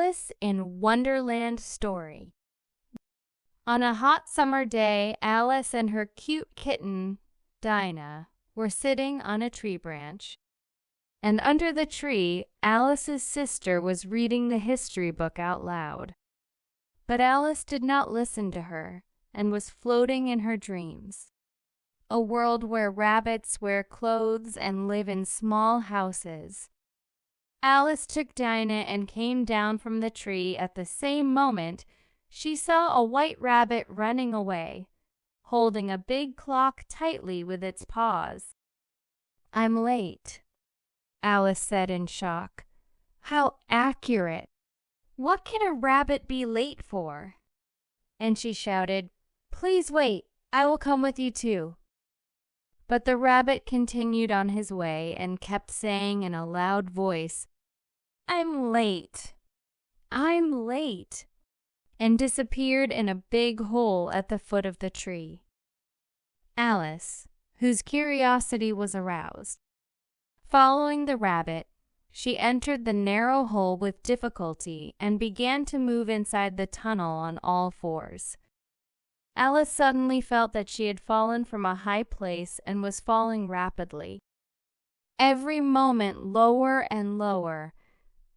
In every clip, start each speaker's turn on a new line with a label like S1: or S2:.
S1: Alice in Wonderland Story. On a hot summer day, Alice and her cute kitten, Dinah, were sitting on a tree branch. And under the tree, Alice's sister was reading the history book out loud. But Alice did not listen to her and was floating in her dreams. A world where rabbits wear clothes and live in small houses. Alice took Dinah and came down from the tree. At the same moment, she saw a white rabbit running away, holding a big clock tightly with its paws. "I'm late," Alice said in shock. "How accurate! What can a rabbit be late for?" And she shouted, "Please wait, I will come with you too." But the rabbit continued on his way and kept saying in a loud voice, "I'm late, I'm late," and disappeared in a big hole at the foot of the tree. Alice, whose curiosity was aroused, following the rabbit, she entered the narrow hole with difficulty and began to move inside the tunnel on all fours. Alice suddenly felt that she had fallen from a high place and was falling rapidly, every moment lower and lower,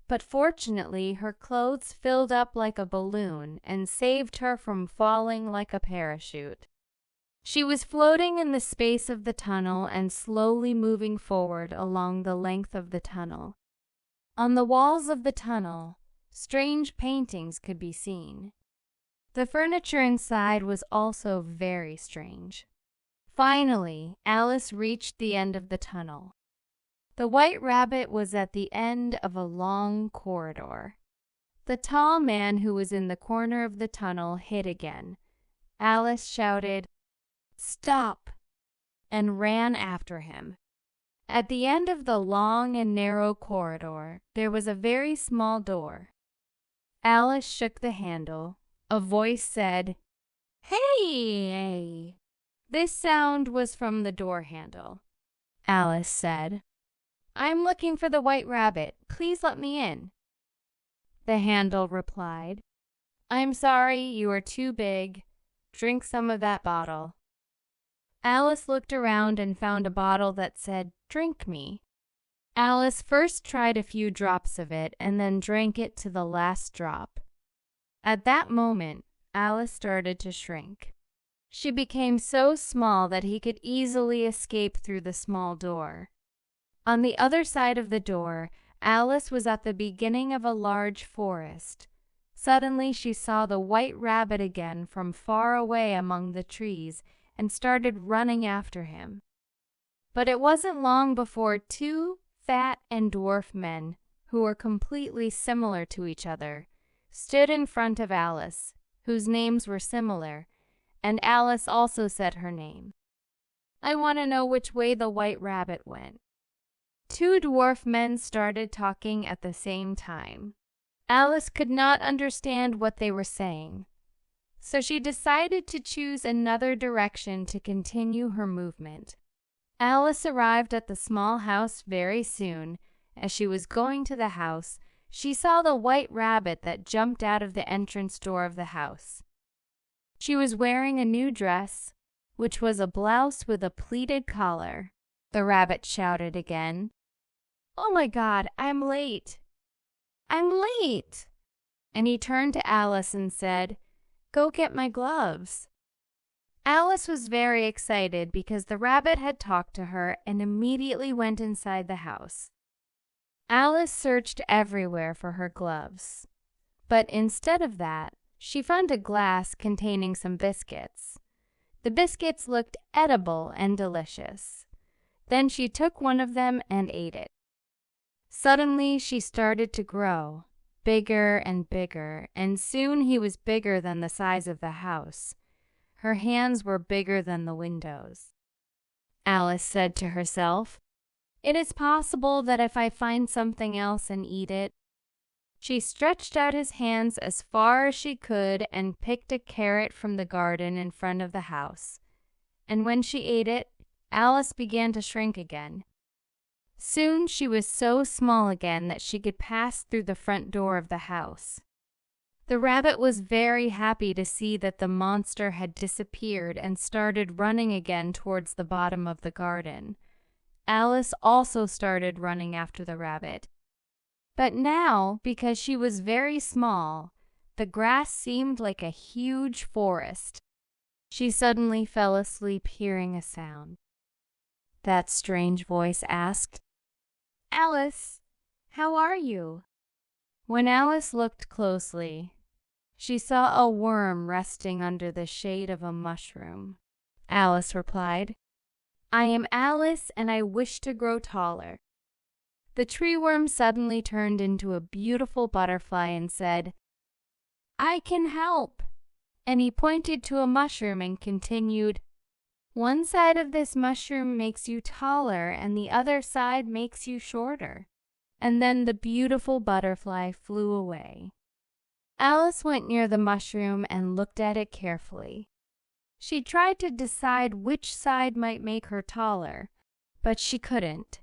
S1: but fortunately her clothes filled up like a balloon and saved her from falling like a parachute. She was floating in the space of the tunnel and slowly moving forward along the length of the tunnel. On the walls of the tunnel, strange paintings could be seen. The furniture inside was also very strange. Finally, Alice reached the end of the tunnel. The white rabbit was at the end of a long corridor. The tall man who was in the corner of the tunnel hid again. Alice shouted, "Stop!" and ran after him. At the end of the long and narrow corridor, there was a very small door. Alice shook the handle. A voice said, "Hey!" This sound was from the door handle. Alice said, "I'm looking for the white rabbit. Please let me in." The handle replied, "I'm sorry, you are too big. Drink some of that bottle." Alice looked around and found a bottle that said, "Drink me." Alice first tried a few drops of it and then drank it to the last drop. At that moment, Alice started to shrink. She became so small that he could easily escape through the small door. On the other side of the door, Alice was at the beginning of a large forest. Suddenly she saw the white rabbit again from far away among the trees and started running after him. But it wasn't long before two fat and dwarf men, who were completely similar to each other, stood in front of Alice, whose names were similar, and Alice also said her name. "I want to know which way the white rabbit went." Two dwarf men started talking at the same time. Alice could not understand what they were saying, so she decided to choose another direction to continue her movement. Alice arrived at the small house very soon. As she was going to the house, she saw the white rabbit that jumped out of the entrance door of the house. She was wearing a new dress, which was a blouse with a pleated collar. The rabbit shouted again, "Oh my God, I'm late! I'm late!" And he turned to Alice and said, "Go get my gloves." Alice was very excited because the rabbit had talked to her and immediately went inside the house. Alice searched everywhere for her gloves, but instead of that, she found a glass containing some biscuits. The biscuits looked edible and delicious. Then she took one of them and ate it. Suddenly she started to grow, bigger and bigger, and soon he was bigger than the size of the house. Her hands were bigger than the windows. Alice said to herself, "It is possible that if I find something else and eat it." She stretched out his hands as far as she could and picked a carrot from the garden in front of the house. And when she ate it, Alice began to shrink again. Soon she was so small again that she could pass through the front door of the house. The rabbit was very happy to see that the monster had disappeared and started running again towards the bottom of the garden. Alice also started running after the rabbit. But now, because she was very small, the grass seemed like a huge forest. She suddenly fell asleep hearing a sound. That strange voice asked, "Alice, how are you?" When Alice looked closely, she saw a worm resting under the shade of a mushroom. Alice replied, "I am Alice and I wish to grow taller." The tree worm suddenly turned into a beautiful butterfly and said, "I can help." And he pointed to a mushroom and continued, "One side of this mushroom makes you taller and the other side makes you shorter." And then the beautiful butterfly flew away. Alice went near the mushroom and looked at it carefully. She tried to decide which side might make her taller, but she couldn't.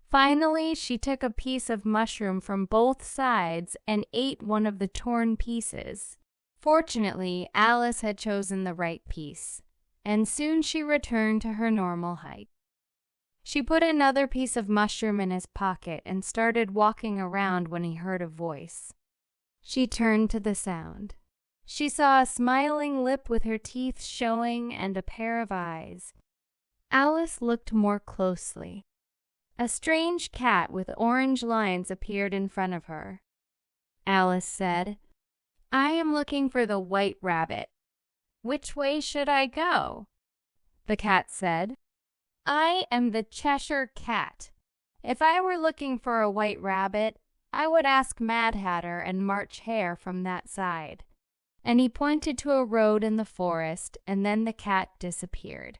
S1: Finally, she took a piece of mushroom from both sides and ate one of the torn pieces. Fortunately, Alice had chosen the right piece, and soon she returned to her normal height. She put another piece of mushroom in his pocket and started walking around when he heard a voice. She turned to the sound. She saw a smiling lip with her teeth showing and a pair of eyes. Alice looked more closely. A strange cat with orange lines appeared in front of her. Alice said, "I am looking for the white rabbit. Which way should I go?" The cat said, "I am the Cheshire Cat. If I were looking for a white rabbit, I would ask Mad Hatter and March Hare from that side." And he pointed to a road in the forest, and then the cat disappeared.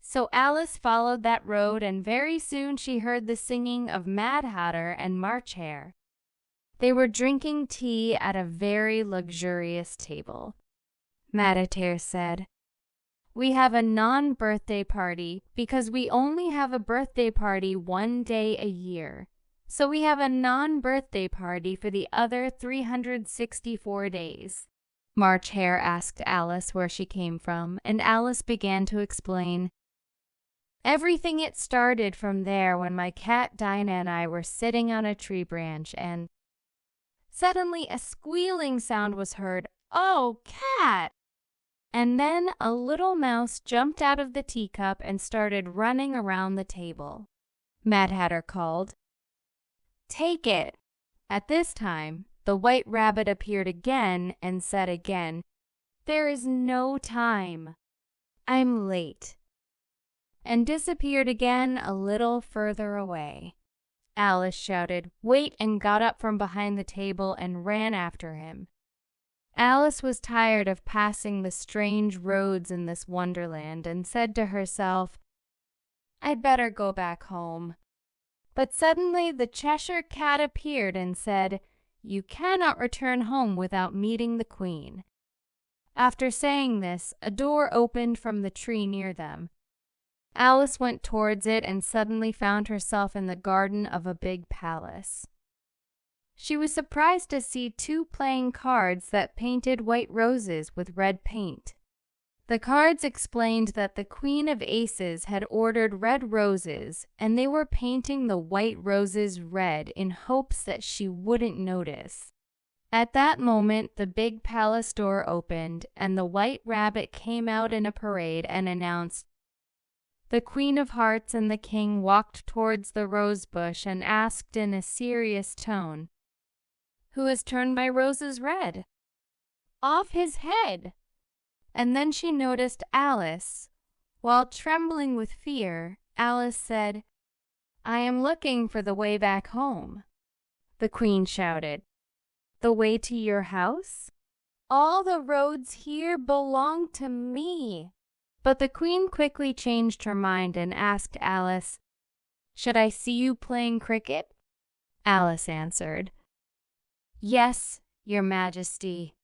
S1: So Alice followed that road, and very soon she heard the singing of Mad Hatter and March Hare. They were drinking tea at a very luxurious table. Mad Hatter said, "We have a non-birthday party because we only have a birthday party one day a year. So we have a non-birthday party for the other 364 days. March Hare asked Alice where she came from, and Alice began to explain. "Everything it started from there when my cat Dinah and I were sitting on a tree branch and suddenly a squealing sound was heard. 'Oh, cat!' And then a little mouse jumped out of the teacup and started running around the table. Mad Hatter called, 'Take it!' At this time, the white rabbit appeared again and said again, 'There is no time. I'm late,' and disappeared again a little further away. Alice shouted, 'Wait,' and got up from behind the table and ran after him. Alice was tired of passing the strange roads in this wonderland and said to herself, 'I'd better go back home.' But suddenly the Cheshire Cat appeared and said, 'You cannot return home without meeting the Queen.' After saying this, a door opened from the tree near them. Alice went towards it and suddenly found herself in the garden of a big palace. She was surprised to see two playing cards that painted white roses with red paint. The cards explained that the Queen of Aces had ordered red roses, and they were painting the white roses red in hopes that she wouldn't notice. At that moment, the big palace door opened, and the White Rabbit came out in a parade and announced, "The Queen of Hearts," and the king walked towards the rose bush and asked in a serious tone, "Who has turned my roses red?" "Off his head." And then she noticed Alice. While trembling with fear, Alice said, "I am looking for the way back home." The queen shouted, "The way to your house? All the roads here belong to me." But the queen quickly changed her mind and asked Alice, "Should I see you playing cricket?" Alice answered, "Yes, your majesty."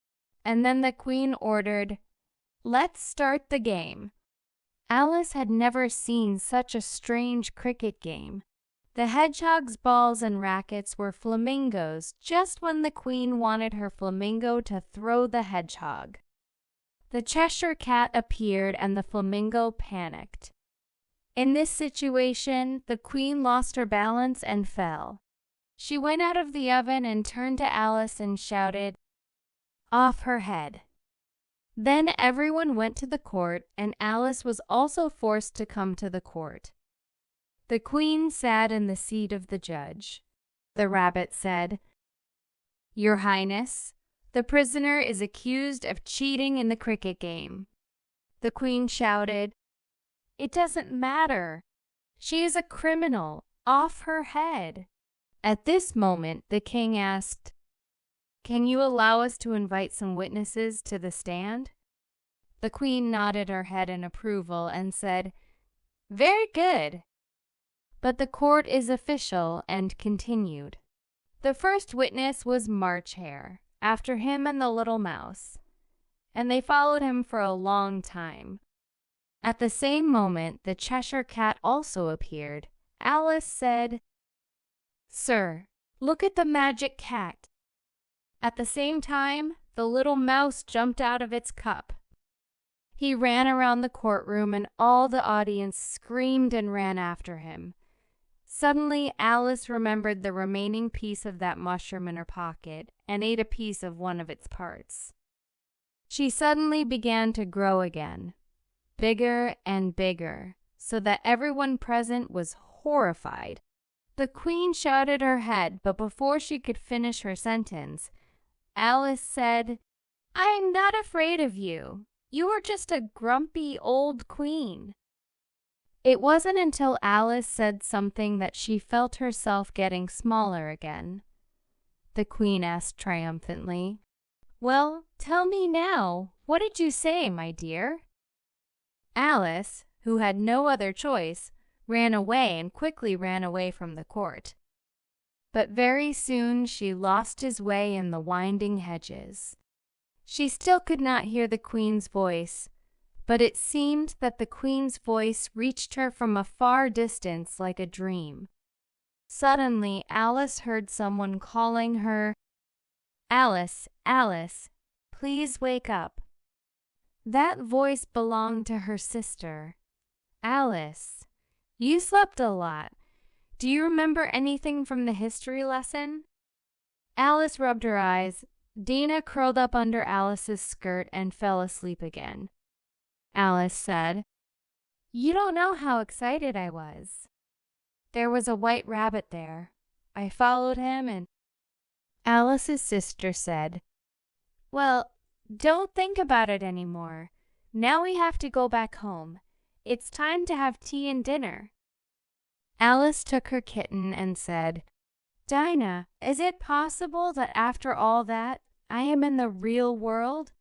S1: And then the queen ordered, "Let's start the game." Alice had never seen such a strange cricket game. The hedgehog's balls and rackets were flamingos just when the queen wanted her flamingo to throw the hedgehog. The Cheshire Cat appeared and the flamingo panicked. In this situation, the queen lost her balance and fell. She went out of the oven and turned to Alice and shouted, "Off her head." Then everyone went to the court, and Alice was also forced to come to the court. The queen sat in the seat of the judge. The rabbit said, "Your Highness, the prisoner is accused of cheating in the cricket game." The queen shouted, "It doesn't matter. She is a criminal. Off her head." At this moment, the king asked, "Can you allow us to invite some witnesses to the stand?" The queen nodded her head in approval and said, "Very good." But the court is official and continued. The first witness was March Hare, after him and the little mouse, and they followed him for a long time. At the same moment, the Cheshire Cat also appeared. Alice said, "Sir, look at the magic cat." At the same time, the little mouse jumped out of its cup. He ran around the courtroom and all the audience screamed and ran after him. Suddenly, Alice remembered the remaining piece of that mushroom in her pocket and ate a piece of one of its parts. She suddenly began to grow again, bigger and bigger, so that everyone present was horrified. The queen shot her head, but before she could finish her sentence, Alice said, "I am not afraid of you. You are just a grumpy old queen." It wasn't until Alice said something that she felt herself getting smaller again. The queen asked triumphantly, "Well, tell me now, what did you say, my dear?" Alice, who had no other choice, ran away and quickly ran away from the court. But very soon she lost his way in the winding hedges. She still could not hear the queen's voice, but it seemed that the queen's voice reached her from a far distance like a dream. Suddenly, Alice heard someone calling her, "Alice, Alice, please wake up." That voice belonged to her sister. "Alice, you slept a lot. Do you remember anything from the history lesson?" Alice rubbed her eyes. Dina curled up under Alice's skirt and fell asleep again. Alice said, "You don't know how excited I was. There was a white rabbit there. I followed him and—" Alice's sister said, "Well, don't think about it anymore. Now we have to go back home. It's time to have tea and dinner." Alice took her kitten and said, "Dinah, is it possible that after all that, I am in the real world?